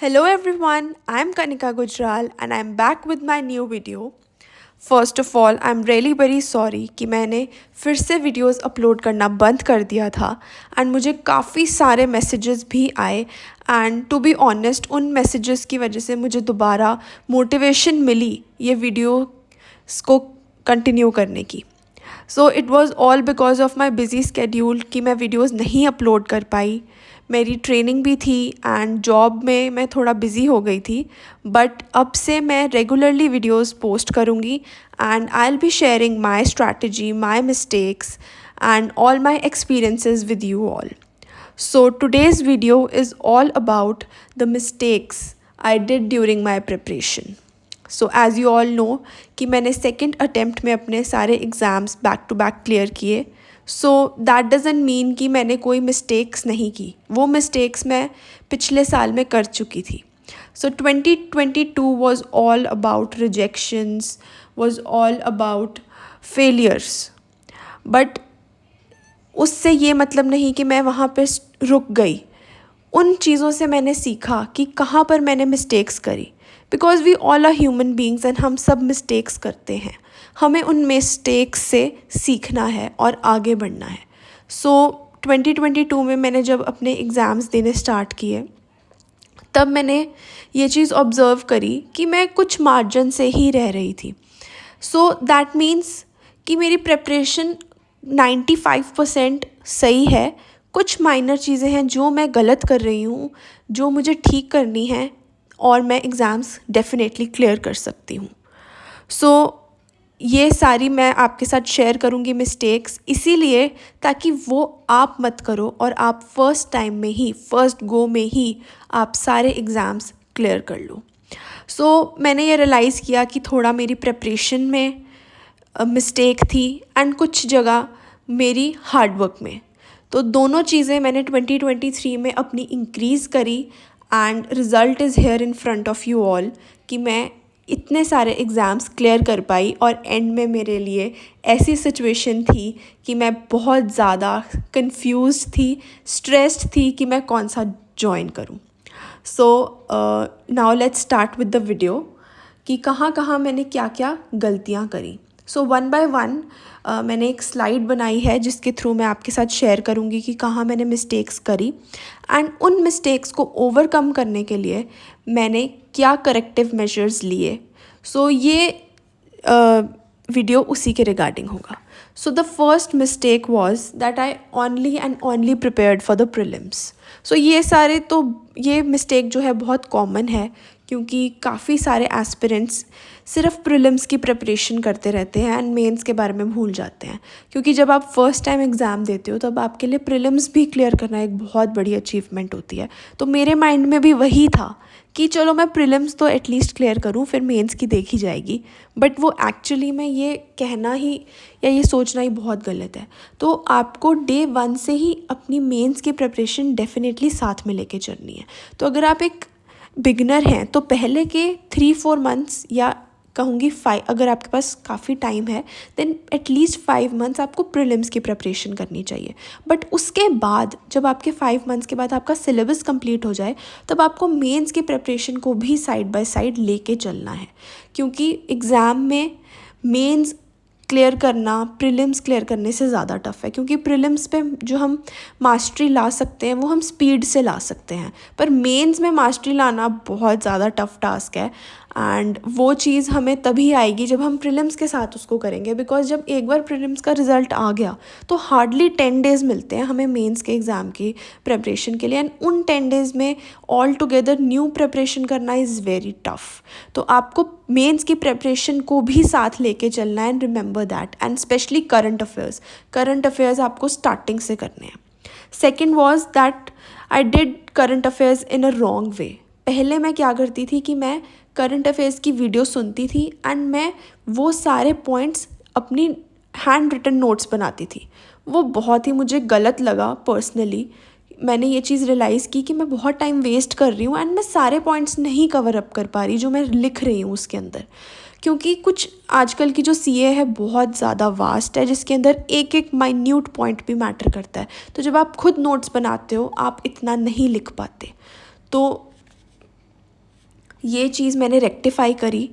Hello everyone, I'm Kanika Gujral and I'm back with my new video. First of all, I'm really very sorry कि मैंने फिर से videos upload करना बंद कर दिया था एंड मुझे काफ़ी सारे मैसेजेस भी आए एंड टू बी ऑनेस्ट उन मैसेजेस की वजह से मुझे दोबारा मोटिवेशन मिली ये वीडियोस को कंटिन्यू करने की। So it was all because of my busy schedule कि मैं वीडियोस नहीं अपलोड कर पाई। मेरी ट्रेनिंग भी थी एंड जॉब में मैं थोड़ा बिज़ी हो गई थी, बट अब से मैं रेगुलरली वीडियोस पोस्ट करूँगी and I will be sharing my strategy, my mistakes and all my experiences with you all. So today's video is all about the mistakes I did during my preparation. So as you all know कि मैंने second attempt में अपने सारे exams back to back clear किए। So that doesn't mean कि मैंने कोई mistakes नहीं की, वो मिस्टेक्स मैं पिछले साल में कर चुकी थी। सो 2022 was all about rejections, was all about failures, but उससे ये मतलब नहीं कि मैं वहाँ पे रुक गई। उन चीज़ों से मैंने सीखा कि कहाँ पर मैंने मिस्टेक्स करी, because we all are human beings and हम सब मिस्टेक्स करते हैं। हमें उन मिस्टेक्स से सीखना है और आगे बढ़ना है। सो 2022 में मैंने जब अपने एग्ज़ाम्स देने स्टार्ट किए तब मैंने ये चीज़ ऑब्ज़र्व करी कि मैं कुछ मार्जिन से ही रह रही थी। सो दैट मीन्स कि मेरी प्रेपरेशन 95% सही है, कुछ माइनर चीज़ें हैं जो मैं गलत कर रही हूँ, जो मुझे ठीक करनी है और मैं एग्ज़ाम्स डेफिनेटली क्लियर कर सकती हूँ। सो ये सारी मैं आपके साथ शेयर करूँगी मिस्टेक्स, इसीलिए ताकि वो आप मत करो और आप फर्स्ट टाइम में ही, फर्स्ट गो में ही आप सारे एग्ज़ाम्स क्लियर कर लो। सो मैंने ये रियलाइज़ किया कि थोड़ा मेरी प्रेपरेशन में मिस्टेक थी एंड कुछ जगह मेरी हार्ड वर्क में। तो दोनों चीज़ें मैंने 2023 में अपनी इंक्रीज़ करी end result is here in front of you all कि मैं इतने सारे एग्ज़ाम्स क्लियर कर पाई और एंड में मेरे लिए ऐसी सिचुएशन थी कि मैं बहुत ज़्यादा कंफ्यूज्ड थी, स्ट्रेस्ड थी कि मैं कौन सा जॉइन करूं। So now let's start with the video कि कहाँ कहाँ मैंने क्या क्या गलतियाँ करी। सो वन बाय वन मैंने एक स्लाइड बनाई है जिसके थ्रू मैं आपके साथ शेयर करूँगी कि कहाँ मैंने मिस्टेक्स करी एंड उन मिस्टेक्स को ओवरकम करने के लिए मैंने क्या करेक्टिव मेजर्स लिए। सो ये वीडियो उसी के रिगार्डिंग होगा। So the first mistake was that I only and only prepared for the prelims. सो ये मिस्टेक जो है बहुत कॉमन है क्योंकि काफ़ी सारे एस्पिरेंट्स सिर्फ प्रीलिम्स की प्रिपरेशन करते रहते हैं एंड मेंस के बारे में भूल जाते हैं, क्योंकि जब आप फर्स्ट टाइम एग्ज़ाम देते हो तब आपके लिए प्रीलिम्स भी क्लियर करना एक बहुत बड़ी अचीवमेंट होती है। तो मेरे माइंड में भी वही था कि चलो मैं प्रीलिम्स तो एटलीस्ट क्लियर करूं, फिर मेंस की देखी जाएगी। बट वो एक्चुअली में ये कहना ही या ये सोचना ही बहुत गलत है। तो आपको डे 1 से ही अपनी मेंस की प्रिपरेशन डेफिनेटली साथ में लेके चलनी है। तो अगर आप एक बिगनर हैं तो पहले के 3-4 मंथ्स या कहूँगी 5, अगर आपके पास काफ़ी टाइम है देन एटलीस्ट 5 मंथ्स आपको प्रीलिम्स की प्रिपरेशन करनी चाहिए। बट उसके बाद जब आपके 5 मंथ्स के बाद आपका सिलेबस कंप्लीट हो जाए तब आपको मेंस की प्रिपरेशन को भी साइड बाय साइड लेके चलना है, क्योंकि एग्ज़ाम में मेंस क्लियर करना प्रीलिम्स क्लियर करने से ज़्यादा टफ़ है। क्योंकि प्रीलिम्स पे जो हम मास्टरी ला सकते हैं वो हम स्पीड से ला सकते हैं, पर मेंस में मास्टरी लाना बहुत ज़्यादा टफ़ टास्क है एंड वो चीज़ हमें तभी आएगी जब हम प्रीलिम्स के साथ उसको करेंगे। बिकॉज जब एक बार प्रीलिम्स का रिज़ल्ट आ गया तो हार्डली 10 डेज़ मिलते हैं हमें मेंस के एग्ज़ाम की प्रिपरेशन के लिए एंड उन 10 डेज़ में ऑल टुगेदर न्यू प्रिपरेशन करना इज़ वेरी टफ़। तो आपको मेंस की प्रिपरेशन को भी साथ लेके चलना है and remember that, and specially current affairs आपको स्टार्टिंग से करने हैं। Second was that I did current affairs in a wrong way. पहले मैं क्या करती थी कि मैं करंट अफेयर्स की वीडियो सुनती थी एंड मैं वो सारे पॉइंट्स अपनी हैंड रिटन नोट्स बनाती थी। वो बहुत ही मुझे गलत लगा पर्सनली। मैंने ये चीज़ रियलाइज़ की कि मैं बहुत टाइम वेस्ट कर रही हूँ एंड मैं सारे पॉइंट्स नहीं कवर अप कर पा रही जो मैं लिख रही हूँ उसके अंदर, क्योंकि कुछ आजकल की जो सीए है बहुत ज़्यादा वास्ट है जिसके अंदर एक एक माइन्यूट पॉइंट भी मैटर करता है। तो जब आप खुद नोट्स बनाते हो आप इतना नहीं लिख पाते। तो ये चीज़ मैंने रेक्टिफाई करी।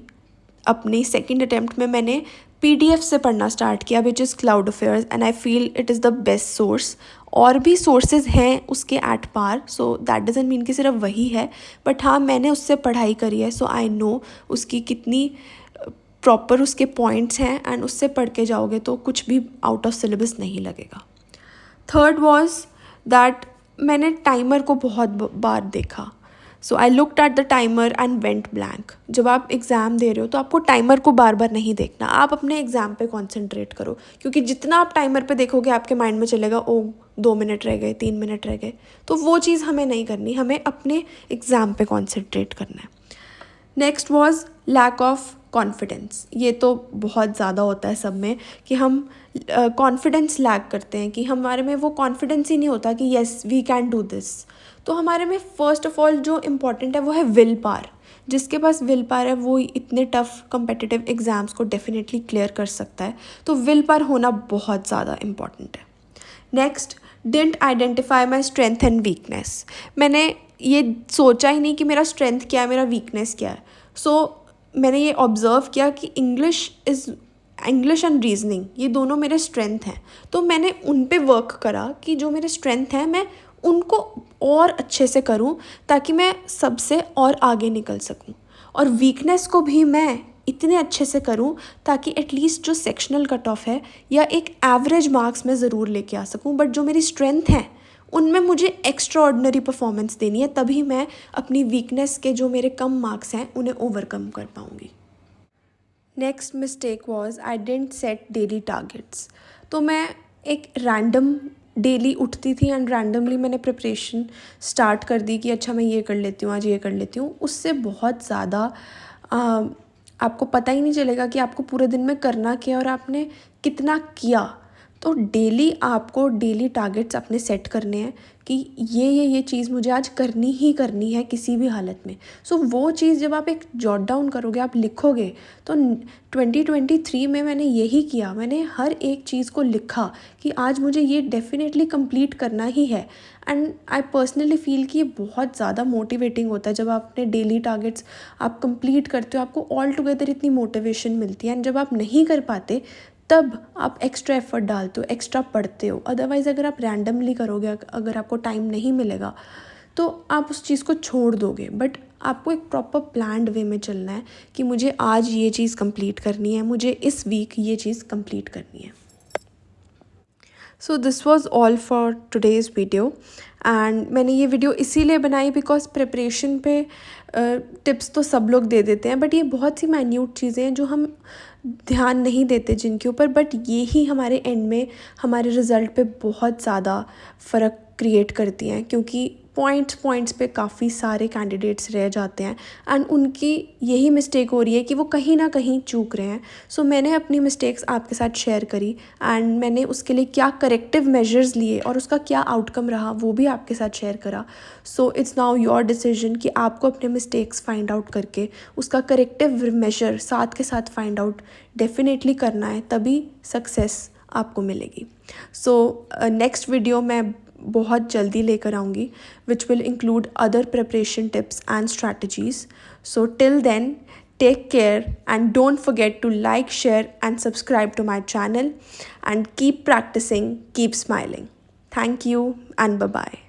अपनी सेकंड अटेम्प्ट में मैंने PDF से पढ़ना स्टार्ट किया, which is cloud affairs, and I feel it is the best source. और भी सोर्सेज हैं उसके at par, so that doesn't mean कि सिर्फ वही है, बट हाँ मैंने उससे पढ़ाई करी है, सो आई नो उसकी कितनी प्रॉपर उसके पॉइंट्स हैं, एंड उससे पढ़ के जाओगे तो कुछ भी आउट ऑफ सिलेबस नहीं लगेगा। थर्ड वॉज दैट मैंने टाइमर को बहुत बार देखा। So I looked at the timer and went blank. जब आप एग्ज़ाम दे रहे हो तो आपको टाइमर को बार बार नहीं देखना, आप अपने एग्ज़ाम पे कॉन्सेंट्रेट करो, क्योंकि जितना आप टाइमर पे देखोगे आपके माइंड में चलेगा ओ 2 मिनट रह गए, 3 मिनट रह गए। तो वो चीज़ हमें नहीं करनी, हमें अपने एग्ज़ाम पे कॉन्सेंट्रेट करना है। Next was lack of confidence. ये तो बहुत ज़्यादा होता है सब में कि हम कॉन्फिडेंस लैक करते हैं, कि हमारे में वो कॉन्फिडेंस ही नहीं होता कि yes we can do this. तो हमारे में फ़र्स्ट ऑफ ऑल जो इम्पॉर्टेंट है वो है विल पावर। जिसके पास विल पावर है वो इतने टफ कम्पिटिटिव एग्ज़ाम्स को डेफिनेटली क्लियर कर सकता है। तो विल पावर होना बहुत ज़्यादा इम्पॉर्टेंट है। Next, didn't identify my strength and weakness. मैंने ये सोचा ही नहीं कि मेरा स्ट्रेंथ क्या है, मेरा वीकनेस क्या है। सो मैंने ये ऑब्ज़र्व किया कि इंग्लिश एंड रीजनिंग ये दोनों मेरे स्ट्रेंथ हैं, तो मैंने उन पे वर्क करा कि जो मेरे स्ट्रेंथ हैं मैं उनको और अच्छे से करूं ताकि मैं सबसे और आगे निकल सकूं, और वीकनेस को भी मैं इतने अच्छे से करूं ताकि एटलीस्ट जो सेक्शनल कट ऑफ है या एक एवरेज मार्क्स मैं ज़रूर लेके आ सकूं, बट जो मेरी स्ट्रेंथ है उनमें मुझे एक्स्ट्रा ऑर्डिनरी परफॉर्मेंस देनी है, तभी मैं अपनी वीकनेस के जो मेरे कम मार्क्स हैं उन्हें ओवरकम कर पाऊँगी। Next mistake was I didn't set daily targets. तो मैं एक रैंडम डेली उठती थी एंड रैंडमली मैंने प्रिपरेशन स्टार्ट कर दी कि अच्छा मैं ये कर लेती हूँ, आज ये कर लेती हूँ। उससे बहुत ज़्यादा आपको पता ही नहीं चलेगा कि आपको पूरे दिन में करना क्या और आपने कितना किया। तो डेली आपको डेली टारगेट्स अपने सेट करने हैं कि ये चीज़ मुझे आज करनी ही करनी है किसी भी हालत में। सो वो चीज़ जब आप एक जॉट डाउन करोगे, आप लिखोगे, तो 2023 में मैंने यही किया। मैंने हर एक चीज़ को लिखा कि आज मुझे ये डेफिनेटली कंप्लीट करना ही है। एंड आई पर्सनली फील कि ये बहुत ज़्यादा मोटिवेटिंग होता है जब आप अपने डेली टारगेट्स आप कंप्लीट करते हो, आपको ऑल टुगेदर इतनी मोटिवेशन मिलती है। एंड जब आप नहीं कर पाते तब आप एक्स्ट्रा एफर्ट डालते हो, एक्स्ट्रा पढ़ते हो। अदरवाइज़ अगर आप रैंडमली करोगे, अगर आपको टाइम नहीं मिलेगा तो आप उस चीज़ को छोड़ दोगे। बट आपको एक प्रॉपर प्लान्ड वे में चलना है कि मुझे आज ये चीज़ कंप्लीट करनी है, मुझे इस वीक ये चीज़ कंप्लीट करनी है। So this was all for today's video. And मैंने ये वीडियो इसीलिए बनाई बिकॉज प्रिपरेशन पे टिप्स तो सब लोग दे देते हैं, बट ये बहुत सी माइन्यूट चीज़ें हैं जो हम ध्यान नहीं देते जिनके ऊपर, बट ये ही हमारे एंड में हमारे रिज़ल्ट पे बहुत ज़्यादा फ़र्क क्रिएट करती हैं, क्योंकि पॉइंट्स पे काफ़ी सारे कैंडिडेट्स रह जाते हैं एंड उनकी यही मिस्टेक हो रही है कि वो कहीं ना कहीं चूक रहे हैं। सो मैंने अपनी मिस्टेक्स आपके साथ शेयर करी एंड मैंने उसके लिए क्या करेक्टिव मेजर्स लिए और उसका क्या आउटकम रहा वो भी आपके साथ शेयर करा। So it's now your decision कि आपको अपने मिस्टेक्स फाइंड आउट करके उसका करेक्टिव मेजर साथ के साथ फाइंड आउट डेफिनेटली करना है, तभी सक्सेस आपको मिलेगी। सो नेक्स्ट वीडियो मैं बहुत जल्दी लेकर आऊँगी which will include other preparation tips and strategies. So till then, take care and don't forget to like, share and subscribe to my channel and keep practicing, keep smiling. Thank you and bye-bye.